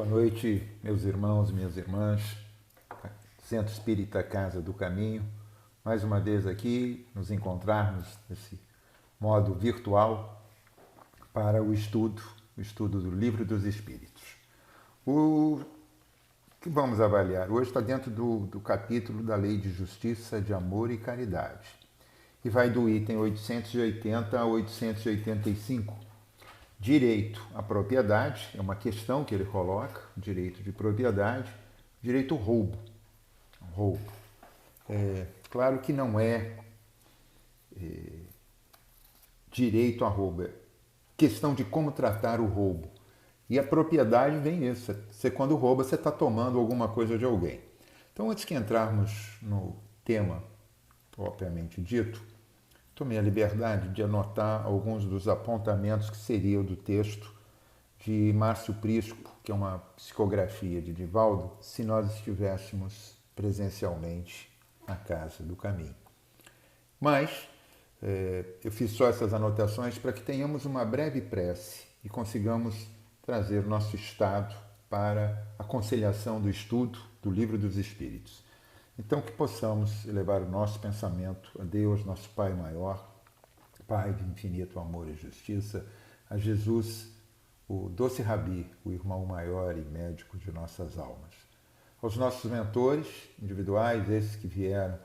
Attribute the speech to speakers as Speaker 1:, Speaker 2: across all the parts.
Speaker 1: Boa noite, meus irmãos e minhas irmãs, Centro Espírita Casa do Caminho. Mais uma vez aqui, nos encontrarmos nesse modo virtual para o estudo do Livro dos Espíritos. O que vamos avaliar hoje está dentro do capítulo da Lei de Justiça, de Amor e Caridade. E vai do item 880 a 885. Direito à propriedade, é uma questão que ele coloca, direito de propriedade, direito ao roubo. Roubo. Claro que não é direito a roubo, é questão de como tratar o roubo. E a propriedade vem nisso. Você quando rouba, você está tomando alguma coisa de alguém. Então, antes que entrarmos no tema propriamente dito, tomei a liberdade de anotar alguns dos apontamentos que seriam do texto de Márcio Prisco, que é uma psicografia de Divaldo, se nós estivéssemos presencialmente na Casa do Caminho. Mas eu fiz só essas anotações para que tenhamos uma breve prece e consigamos trazer nosso estado para a conciliação do estudo do Livro dos Espíritos. Então, que possamos elevar o nosso pensamento a Deus, nosso Pai maior, Pai de infinito amor e justiça, a Jesus, o doce Rabi, o irmão maior e médico de nossas almas. Aos nossos mentores individuais, esses que vieram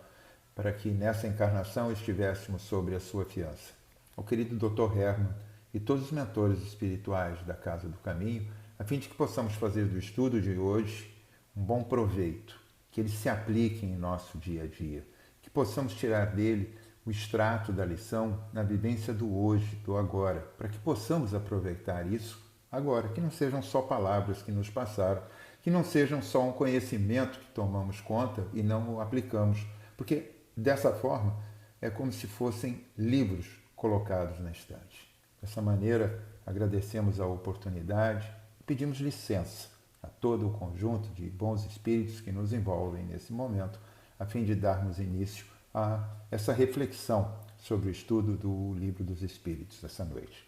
Speaker 1: para que nessa encarnação estivéssemos sobre a sua fiança. Ao querido Dr. Hermann e todos os mentores espirituais da Casa do Caminho, a fim de que possamos fazer do estudo de hoje um bom proveito, que ele se aplique em nosso dia a dia, que possamos tirar dele o extrato da lição na vivência do hoje, do agora, para que possamos aproveitar isso agora, que não sejam só palavras que nos passaram, que não sejam só um conhecimento que tomamos conta e não o aplicamos, porque dessa forma é como se fossem livros colocados na estante. Dessa maneira, agradecemos a oportunidade e pedimos licença a todo o conjunto de bons espíritos que nos envolvem nesse momento, a fim de darmos início a essa reflexão sobre o estudo do Livro dos Espíritos essa noite.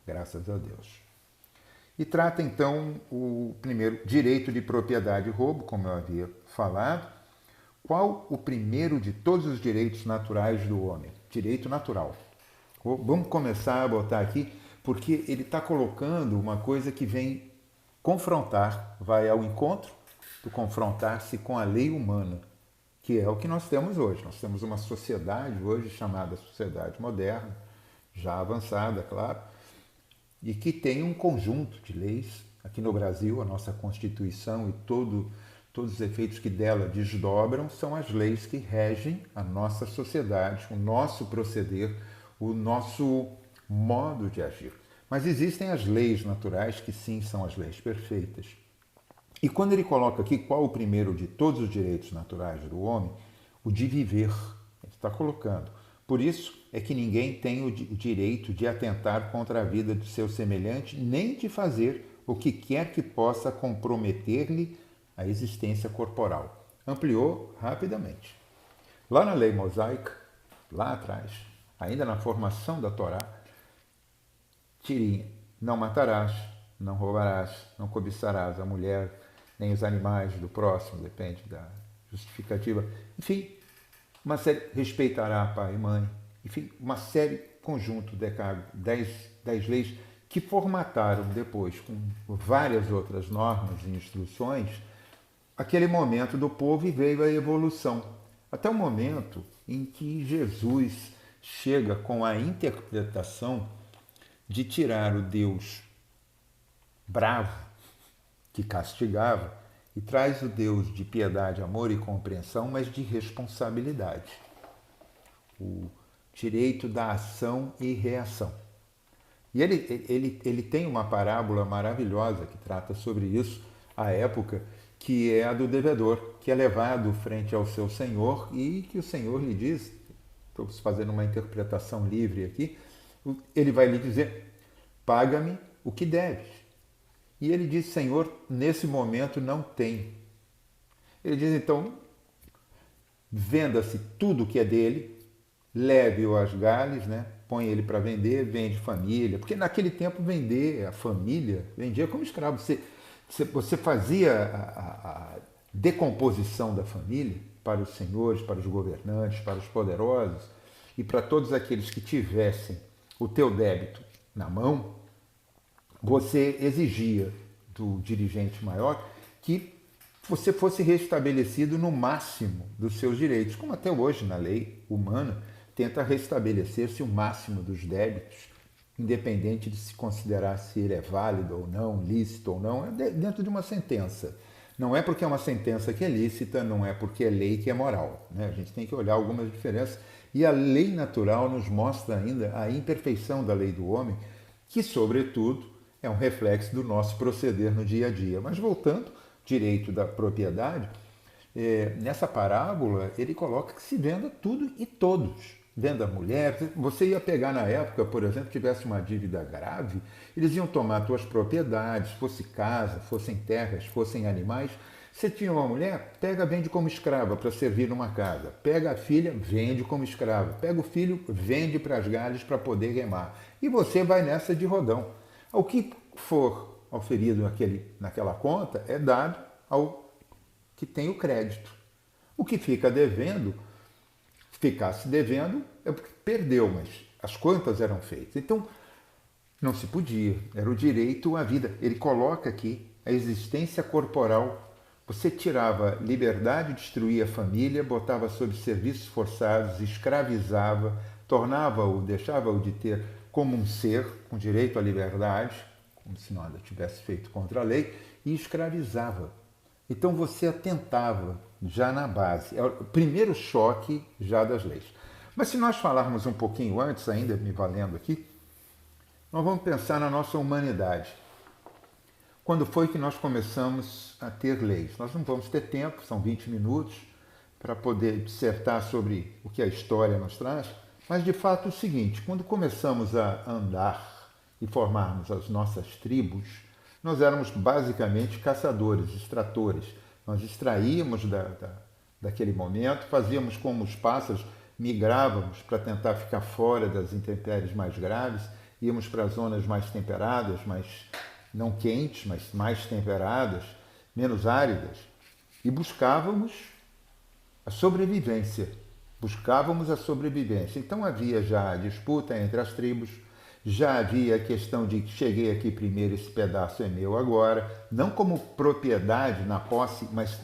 Speaker 1: Graças a Deus. E trata então o primeiro, direito de propriedade e roubo, como eu havia falado. Qual o primeiro de todos os direitos naturais do homem? Direito natural. Vamos começar a botar aqui, porque ele está colocando uma coisa que vem confrontar, vai ao encontro do confrontar-se com a lei humana, que é o que nós temos hoje. Nós temos uma sociedade hoje chamada sociedade moderna, já avançada, claro, e que tem um conjunto de leis. Aqui no Brasil, a nossa Constituição e todos os efeitos que dela desdobram são as leis que regem a nossa sociedade, o nosso proceder, o nosso modo de agir. Mas existem as leis naturais, que sim são as leis perfeitas. E quando ele coloca aqui qual o primeiro de todos os direitos naturais do homem, o de viver, ele está colocando. Por isso é que ninguém tem o direito de atentar contra a vida de seu semelhante, nem de fazer o que quer que possa comprometer-lhe a existência corporal. Ampliou rapidamente. Lá na lei mosaica, lá atrás, ainda na formação da Torá, tirinha: não matarás, não roubarás, não cobiçarás a mulher, nem os animais do próximo, depende da justificativa. Enfim, uma série, respeitará pai e mãe. Enfim, uma série, conjunto, decálogo, 10 leis que formataram depois, com várias outras normas e instruções, aquele momento do povo, e veio a evolução. Até o momento em que Jesus chega com a interpretação de tirar o Deus bravo, que castigava, e traz o Deus de piedade, amor e compreensão, mas de responsabilidade. O direito da ação e reação. E ele tem uma parábola maravilhosa que trata sobre isso, à época, que é a do devedor, que é levado frente ao seu senhor e que o senhor lhe diz, estou fazendo uma interpretação livre aqui, ele vai lhe dizer: paga-me o que deves. E ele diz: Senhor, nesse momento não tem. Ele diz: então, venda-se tudo que é dele, leve-o às Gales, né? Põe ele para vender, vende família. Porque naquele tempo vender a família, vendia como escravo. Você fazia a decomposição da família para os senhores, para os governantes, para os poderosos e para todos aqueles que tivessem o teu débito na mão, você exigia do dirigente maior que você fosse restabelecido no máximo dos seus direitos, como até hoje na lei humana tenta restabelecer-se o máximo dos débitos, independente de se considerar se ele é válido ou não, lícito ou não, é dentro de uma sentença. Não é porque é uma sentença que é lícita, não é porque é lei que é moral. Né? A gente tem que olhar algumas diferenças. E a lei natural nos mostra ainda a imperfeição da lei do homem, que, sobretudo, é um reflexo do nosso proceder no dia a dia. Mas voltando, direito da propriedade, nessa parábola ele coloca que se venda tudo e todos. Venda a mulher, você ia pegar na época, por exemplo, tivesse uma dívida grave, eles iam tomar suas propriedades, fosse casa, fossem terras, fossem animais. Você tinha uma mulher, pega, vende como escrava para servir numa casa. Pega a filha, vende como escrava. Pega o filho, vende para as galhas para poder remar. E você vai nessa de rodão. O que for oferido naquela conta é dado ao que tem o crédito. O que fica devendo, ficasse devendo, é porque perdeu, mas as contas eram feitas. Então, não se podia. Era o direito à vida. Ele coloca aqui a existência corporal. Você tirava liberdade, destruía a família, botava sob serviços forçados, escravizava, tornava-o, deixava-o de ter como um ser, com direito à liberdade, como se nada tivesse feito contra a lei, e escravizava. Então você atentava já na base. É o primeiro choque já das leis. Mas se nós falarmos um pouquinho antes, ainda me valendo aqui, nós vamos pensar na nossa humanidade. Quando foi que nós começamos a ter leis? Nós não vamos ter tempo, são 20 minutos, para poder dissertar sobre o que a história nos traz, mas de fato é o seguinte, quando começamos a andar e formarmos as nossas tribos, nós éramos basicamente caçadores, extratores. Nós extraíamos daquele momento, fazíamos como os pássaros, migrávamos para tentar ficar fora das intempéries mais graves, íamos para zonas mais temperadas, mais não quentes, mas mais temperadas, menos áridas, e buscávamos a sobrevivência. Buscávamos a sobrevivência. Então havia já a disputa entre as tribos, já havia a questão de que cheguei aqui primeiro, esse pedaço é meu agora, não como propriedade na posse, mas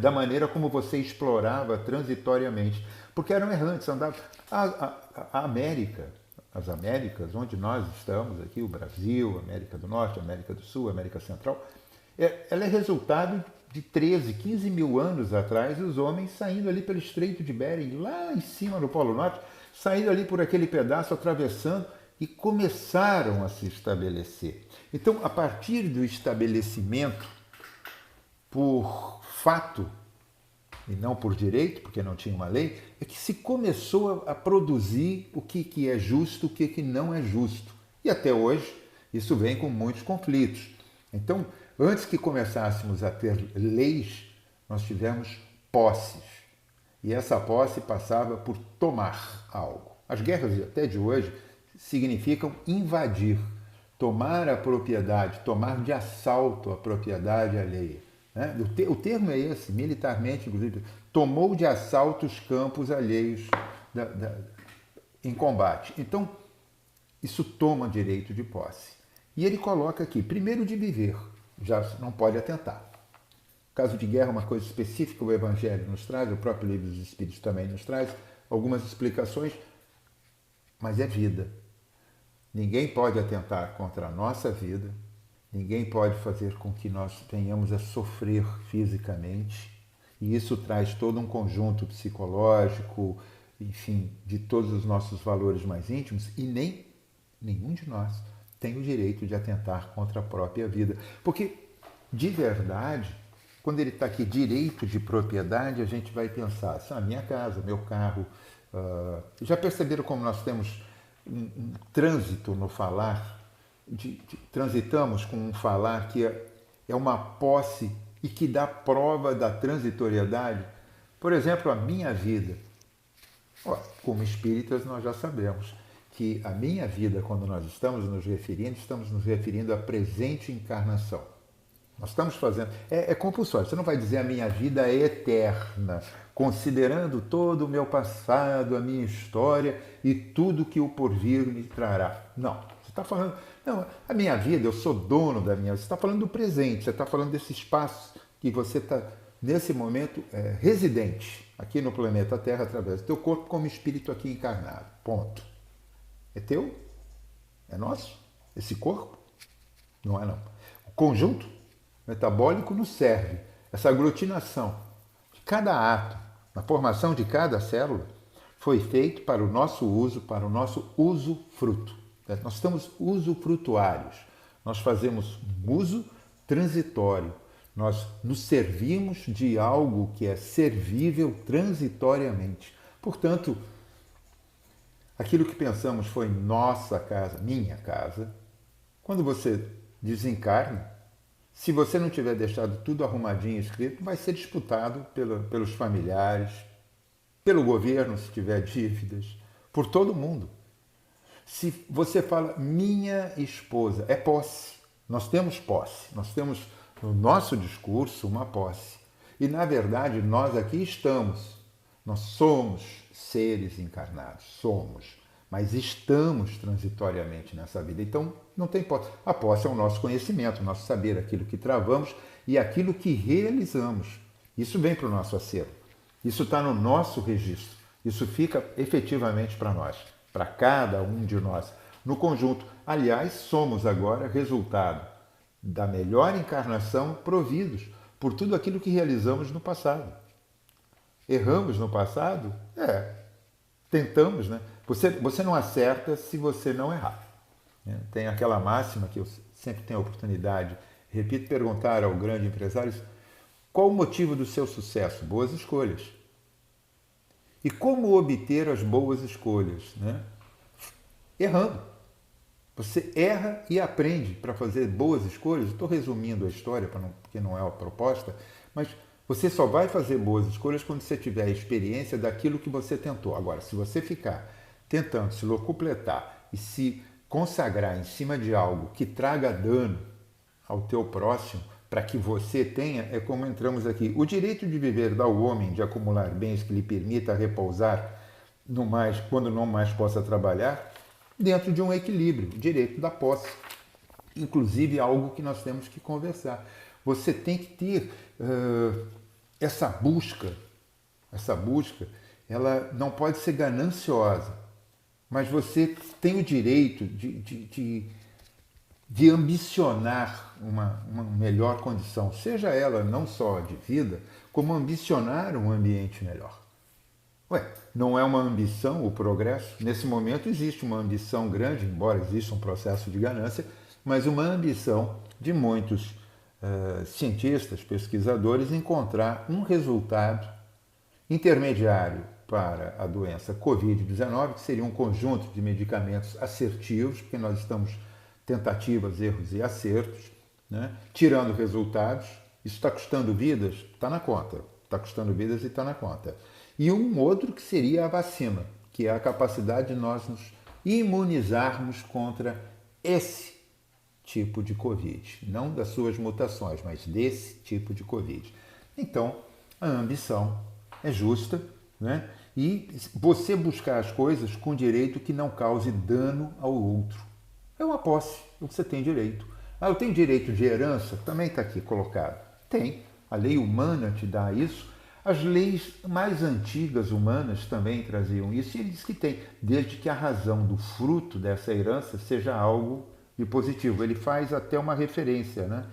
Speaker 1: da maneira como você explorava transitoriamente, porque eram errantes, andavam. A América, as Américas, onde nós estamos aqui, o Brasil, América do Norte, América do Sul, América Central, ela é resultado de 13, 15 mil anos atrás, os homens saindo ali pelo Estreito de Bering, lá em cima no Polo Norte, saindo ali por aquele pedaço, atravessando, e começaram a se estabelecer. Então, a partir do estabelecimento por fato, e não por direito, porque não tinha uma lei, é que se começou a produzir o que é justo, o que não é justo. E até hoje, isso vem com muitos conflitos. Então, antes que começássemos a ter leis, nós tivemos posses. E essa posse passava por tomar algo. As guerras até de hoje significam invadir, tomar a propriedade, tomar de assalto a propriedade alheia. Né? O termo é esse, militarmente, inclusive, tomou de assalto os campos alheios em combate. Então, isso toma direito de posse. E ele coloca aqui, primeiro de viver, já não pode atentar. Caso de guerra, uma coisa específica, o Evangelho nos traz, o próprio Livro dos Espíritos também nos traz algumas explicações, mas é vida. Ninguém pode atentar contra a nossa vida, ninguém pode fazer com que nós venhamos a sofrer fisicamente, e isso traz todo um conjunto psicológico, enfim, de todos os nossos valores mais íntimos, e nenhum de nós tem o direito de atentar contra a própria vida. Porque, de verdade, quando ele está aqui, direito de propriedade, a gente vai pensar, assim, minha casa, meu carro. Já perceberam como nós temos um trânsito no falar? Transitamos com um falar que é uma posse e que dá prova da transitoriedade? Por exemplo, a minha vida. Como espíritas, nós já sabemos que a minha vida, quando nós estamos nos referindo à presente encarnação. Nós estamos fazendo. É compulsório. Você não vai dizer a minha vida é eterna, considerando todo o meu passado, a minha história e tudo que o porvir me trará. Não. Você está falando. Não, a minha vida, eu sou dono da minha. Você está falando do presente, você está falando desse espaço que você está, nesse momento, residente aqui no planeta Terra, através do teu corpo, como espírito aqui encarnado. Ponto. É teu? É nosso? Esse corpo? Não é não. O conjunto metabólico nos serve. Essa aglutinação de cada átomo, na formação de cada célula, foi feito para o nosso uso fruto. Nós estamos usufrutuários. Nós fazemos um uso transitório. Nós nos servimos de algo que é servível transitoriamente. Portanto, aquilo que pensamos foi nossa casa, minha casa. Quando você desencarna, se você não tiver deixado tudo arrumadinho escrito, vai ser disputado pelos familiares, pelo governo, se tiver dívidas, por todo mundo. Se você fala minha esposa, é posse. Nós temos posse. Nós temos no nosso discurso uma posse. E, na verdade, nós aqui estamos. Nós somos seres encarnados. Somos. Mas estamos transitoriamente nessa vida. Então, não tem posse. A posse é o nosso conhecimento, o nosso saber, aquilo que travamos e aquilo que realizamos. Isso vem para o nosso acervo. Isso está no nosso registro. Isso fica efetivamente para nós, para cada um de nós, no conjunto. Aliás, somos agora resultado da melhor encarnação providos por tudo aquilo que realizamos no passado. Erramos no passado? Tentamos, né? Você não acerta se você não errar. Tem aquela máxima que eu sempre tenho a oportunidade, repito, perguntar ao grande empresário qual o motivo do seu sucesso? Boas escolhas. E como obter as boas escolhas? Né? Errando. Você erra e aprende para fazer boas escolhas. Estou resumindo a história, porque não é a proposta, mas você só vai fazer boas escolhas quando você tiver a experiência daquilo que você tentou. Agora, se você ficar tentando se locupletar e se consagrar em cima de algo que traga dano ao teu próximo, para que você tenha, é como entramos aqui. O direito de viver dá ao homem de acumular bens que lhe permita repousar no mais, quando não mais possa trabalhar, dentro de um equilíbrio, o direito da posse. Inclusive, algo que nós temos que conversar. Você tem que ter essa busca, ela não pode ser gananciosa, mas você tem o direito de ambicionar uma melhor condição, seja ela não só de vida, como ambicionar um ambiente melhor. Não é uma ambição o progresso? Nesse momento existe uma ambição grande, embora exista um processo de ganância, mas uma ambição de muitos cientistas, pesquisadores, encontrar um resultado intermediário para a doença Covid-19, que seria um conjunto de medicamentos assertivos, porque nós estamos tentativas, erros e acertos, né? Tirando resultados. Isso está custando vidas? Está na conta. Está custando vidas e está na conta. E um outro que seria a vacina, que é a capacidade de nós nos imunizarmos contra esse tipo de Covid. Não das suas mutações, mas desse tipo de Covid. Então, a ambição é justa, né? E você buscar as coisas com direito que não cause dano ao outro. É uma posse, você tem direito. Eu tenho direito de herança? Também está aqui colocado. Tem. A lei humana te dá isso. As leis mais antigas humanas também traziam isso. E ele diz que tem, desde que a razão do fruto dessa herança seja algo de positivo. Ele faz até uma referência, né?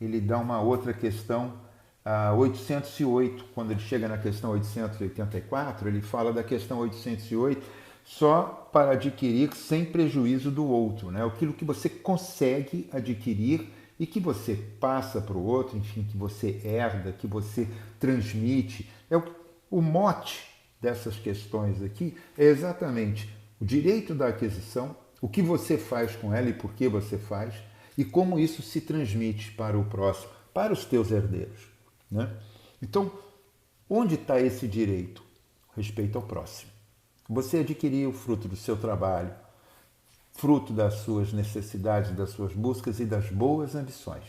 Speaker 1: Ele dá uma outra questão, a 808, quando ele chega na questão 884, ele fala da questão 808, só para adquirir sem prejuízo do outro, né? Aquilo que você consegue adquirir e que você passa para o outro, enfim, que você herda, que você transmite. O mote dessas questões aqui é exatamente o direito da aquisição, o que você faz com ela e por que você faz, e como isso se transmite para o próximo, para os teus herdeiros, né? Então, onde está esse direito? Respeito ao próximo. Você adquirir o fruto do seu trabalho, fruto das suas necessidades, das suas buscas e das boas ambições,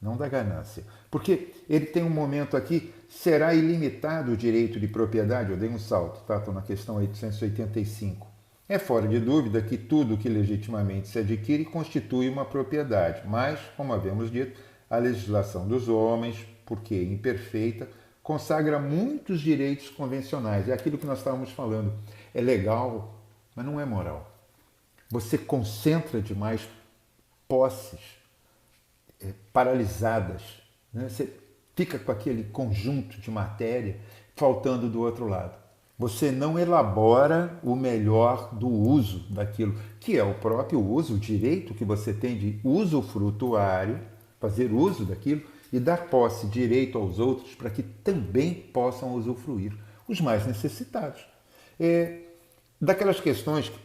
Speaker 1: não da ganância. Porque ele tem um momento aqui, será ilimitado o direito de propriedade, eu dei um salto, tá? Estou na questão 885. É fora de dúvida que tudo que legitimamente se adquire constitui uma propriedade, mas, como havemos dito, a legislação dos homens, porque imperfeita, consagra muitos direitos convencionais. É aquilo que nós estávamos falando. É legal, mas não é moral. Você concentra demais posses paralisadas, né? Você fica com aquele conjunto de matéria faltando do outro lado. Você não elabora o melhor do uso daquilo, que é o próprio uso, o direito que você tem de usufrutuário, fazer uso daquilo e dar posse, direito aos outros para que também possam usufruir, os mais necessitados. Daquelas questões que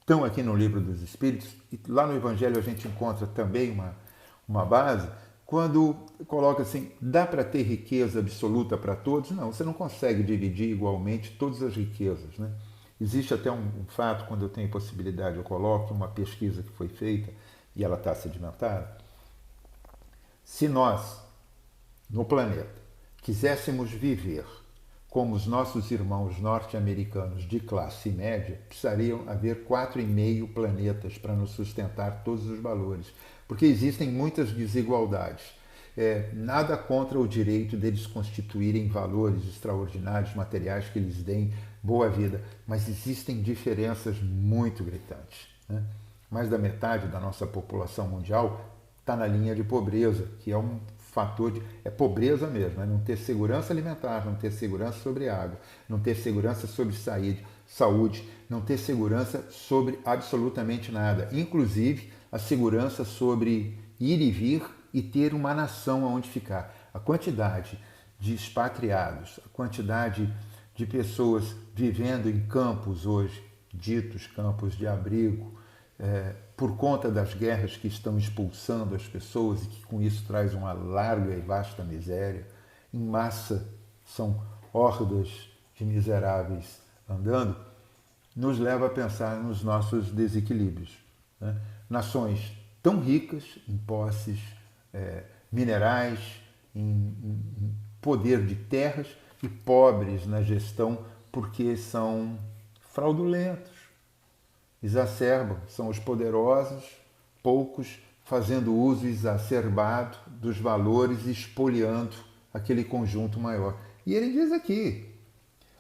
Speaker 1: estão aqui no Livro dos Espíritos, e lá no Evangelho a gente encontra também uma base, quando coloca assim, dá para ter riqueza absoluta para todos? Não, você não consegue dividir igualmente todas as riquezas, né? Existe até um fato, quando eu tenho possibilidade, eu coloco uma pesquisa que foi feita, e ela está sedimentada. Se nós, no planeta, quiséssemos viver como os nossos irmãos norte-americanos de classe média, precisariam haver 4,5 planetas para nos sustentar todos os valores, porque existem muitas desigualdades. Nada contra o direito deles constituírem valores extraordinários, materiais que lhes deem boa vida, mas existem diferenças muito gritantes, né? Mais da metade da nossa população mundial está na linha de pobreza, que é um fator é pobreza mesmo, é não ter segurança alimentar, não ter segurança sobre água, não ter segurança sobre saúde, não ter segurança sobre absolutamente nada, inclusive a segurança sobre ir e vir e ter uma nação onde ficar. A quantidade de expatriados, a quantidade de pessoas vivendo em campos hoje, ditos campos de abrigo, por conta das guerras que estão expulsando as pessoas e que com isso traz uma larga e vasta miséria, em massa são hordas de miseráveis andando, nos leva a pensar nos nossos desequilíbrios, né? Nações tão ricas em posses minerais, em poder de terras, e pobres na gestão porque são fraudulentos, exacerbam, são os poderosos, poucos, fazendo uso exacerbado dos valores e espoliando aquele conjunto maior. E ele diz aqui,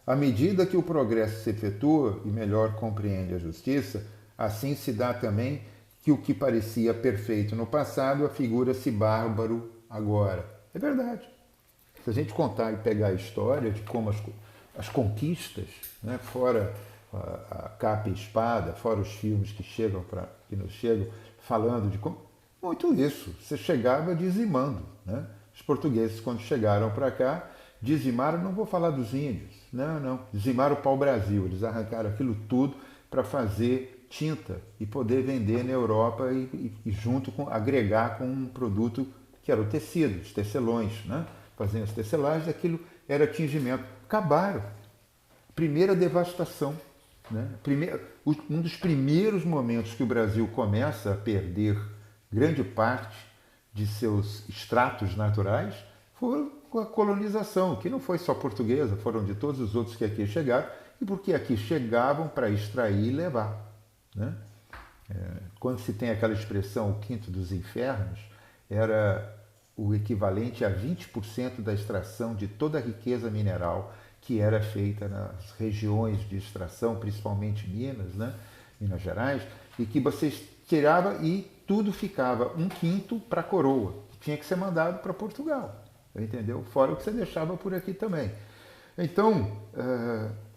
Speaker 1: à medida que o progresso se efetua e melhor compreende a justiça, assim se dá também que o que parecia perfeito no passado afigura-se bárbaro agora. É verdade. Se a gente contar e pegar a história de como as conquistas, né, fora a capa e espada, fora os filmes que nos chegam, falando de como... Muito isso. Você chegava dizimando, né? Os portugueses, quando chegaram para cá, dizimaram, não vou falar dos índios, não, dizimaram o pau-brasil. Eles arrancaram aquilo tudo para fazer tinta e poder vender na Europa e junto com, agregar com um produto que era o tecido, os tecelões, né? Faziam as tecelagens, aquilo era tingimento. Acabaram. Primeira devastação. Né? Um dos primeiros momentos que o Brasil começa a perder grande parte de seus extratos naturais foi com a colonização, que não foi só portuguesa, foram de todos os outros que aqui chegaram, e porque aqui chegavam para extrair e levar. Né? Quando se tem aquela expressão, o quinto dos infernos, era o equivalente a 20% da extração de toda a riqueza mineral que era feita nas regiões de extração, principalmente Minas, né? Minas Gerais, e que você tirava e tudo ficava 1/5 para a coroa, que tinha que ser mandado para Portugal, entendeu? Fora o que você deixava por aqui também. Então,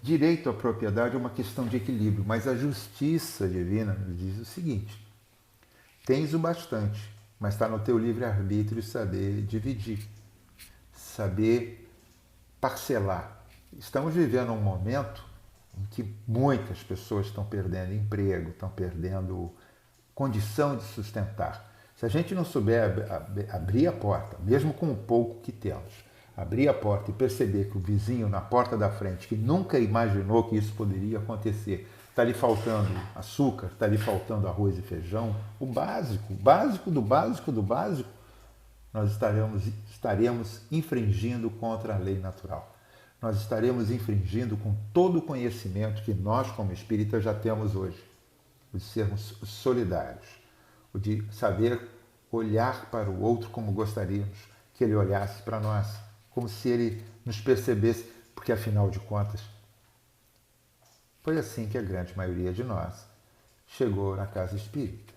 Speaker 1: direito à propriedade é uma questão de equilíbrio, mas a justiça divina nos diz o seguinte: tens o bastante, mas está no teu livre-arbítrio saber dividir, saber parcelar. Estamos vivendo um momento em que muitas pessoas estão perdendo emprego, estão perdendo condição de sustentar. Se a gente não souber abrir a porta, mesmo com o pouco que temos, abrir a porta e perceber que o vizinho na porta da frente, que nunca imaginou que isso poderia acontecer, está lhe faltando açúcar, está lhe faltando arroz e feijão, o básico do básico do básico, nós estaremos infringindo contra a lei natural. Nós estaremos infringindo com todo o conhecimento que nós, como espíritas, já temos hoje. O de sermos solidários, o de saber olhar para o outro como gostaríamos que ele olhasse para nós, como se ele nos percebesse, porque afinal de contas, foi assim que a grande maioria de nós chegou na casa espírita,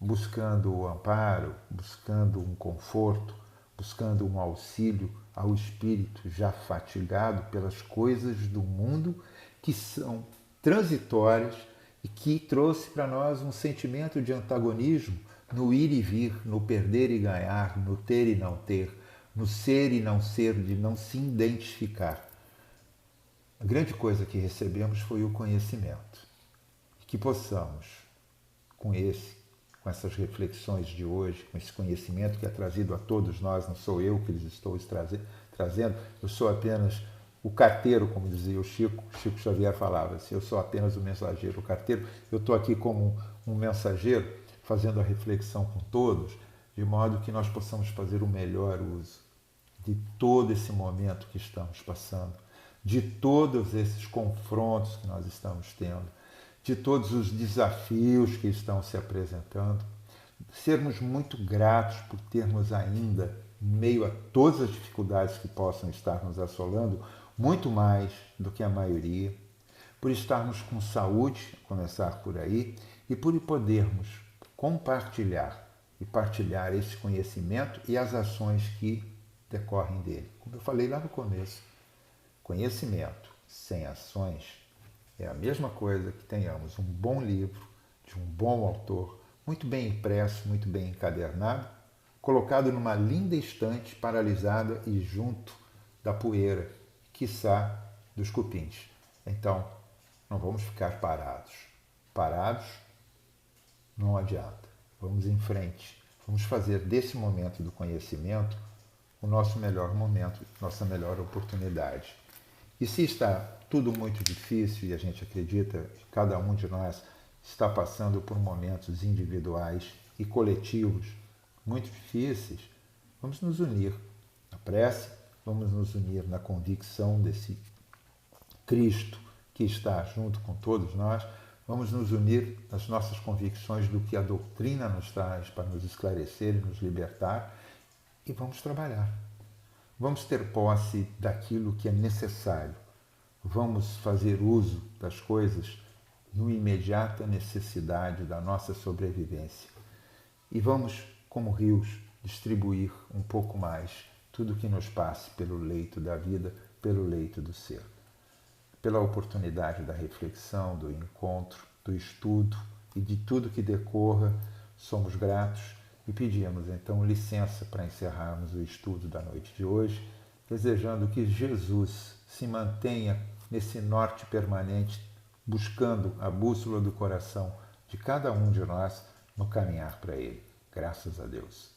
Speaker 1: buscando o amparo, buscando um conforto, buscando um auxílio ao espírito já fatigado pelas coisas do mundo que são transitórias e que trouxe para nós um sentimento de antagonismo no ir e vir, no perder e ganhar, no ter e não ter, no ser e não ser, de não se identificar. A grande coisa que recebemos foi o conhecimento. E que possamos, com essas reflexões de hoje, com esse conhecimento que é trazido a todos nós, não sou eu que lhes estou trazendo, eu sou apenas o carteiro, como dizia o Chico Xavier falava, eu sou apenas o mensageiro, o carteiro, eu estou aqui como um mensageiro, fazendo a reflexão com todos, de modo que nós possamos fazer o melhor uso de todo esse momento que estamos passando, de todos esses confrontos que nós estamos tendo, de todos os desafios que estão se apresentando, sermos muito gratos por termos ainda, em meio a todas as dificuldades que possam estar nos assolando, muito mais do que a maioria, por estarmos com saúde, começar por aí, e por podermos compartilhar e partilhar esse conhecimento e as ações que decorrem dele. Como eu falei lá no começo, conhecimento sem ações é a mesma coisa que tenhamos um bom livro, de um bom autor, muito bem impresso, muito bem encadernado, colocado numa linda estante paralisada e junto da poeira, quiçá dos cupins. Então, não vamos ficar parados. Parados não adianta. Vamos em frente. Vamos fazer desse momento do conhecimento o nosso melhor momento, nossa melhor oportunidade. E se está tudo muito difícil e a gente acredita que cada um de nós está passando por momentos individuais e coletivos muito difíceis, vamos nos unir na prece, vamos nos unir na convicção desse Cristo que está junto com todos nós, vamos nos unir nas nossas convicções do que a doutrina nos traz para nos esclarecer e nos libertar e vamos trabalhar. Vamos ter posse daquilo que é necessário. Vamos fazer uso das coisas no imediata necessidade da nossa sobrevivência. E vamos, como rios, distribuir um pouco mais tudo que nos passe pelo leito da vida, pelo leito do ser. Pela oportunidade da reflexão, do encontro, do estudo e de tudo que decorra, somos gratos e pedimos então licença para encerrarmos o estudo da noite de hoje, desejando que Jesus se mantenha nesse norte permanente, buscando a bússola do coração de cada um de nós no caminhar para Ele. Graças a Deus.